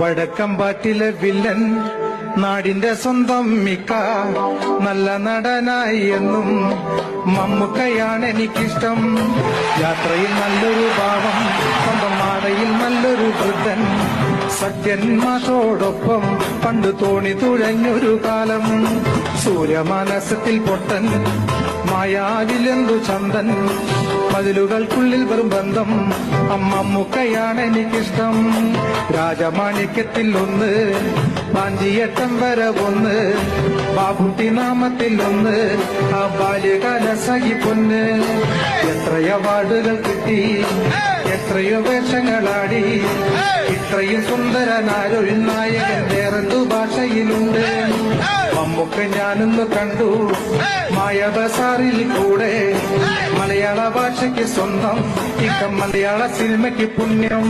വടക്കമ്പാട്ടിലെ villain നാടിന്റെ സ്വന്തം മിക്ക നല്ല നടനായി എന്നും മമ്മൂക്കയാണ് എനിക്കിഷ്ടം. യാത്രയിൽ നല്ലൊരു ഭാവം, സ്വന്തം മാടയിൽ നല്ലൊരു വൃദ്ധൻ, സത്യൻ മാഷോടൊപ്പം പണ്ട് തോണി തുഴഞ്ഞൊരു കാലം. സൂര്യമാനസത്തിൽ പൊട്ടൻ, മായാവിലെന്തു ചന്തൻ, മതിലുകൾക്കുള്ളിൽ വെറും ബന്ധം, മമ്മൂക്കയാണ് എനിക്കിഷ്ടം. രാജമാണിക്യത്തിൽ ഒന്ന്, പാഞ്ചിയട്ടം വരെ ഒന്ന്, ബാബുട്ടി നാമത്തിൽ ഒന്ന്, ആ ബാല്യകാല സഖി പൊന്ന്. എത്രയോ അവാർഡുകൾ കിട്ടി, എത്രയോ വേഷങ്ങളാടി, ഇത്രയും സുന്ദരനാരൊരു നായകൻ വേറെന്തു ഭാഷയിലുണ്ട്. മമ്മൂക്ക ഞാനൊന്ന് കണ്ടു മായാബസാറിൽ കൂടെ, മലയാള ഭാഷയ്ക്ക് സ്വന്തം, ഇക്ക മലയാള സിനിമയ്ക്ക് പുണ്യം.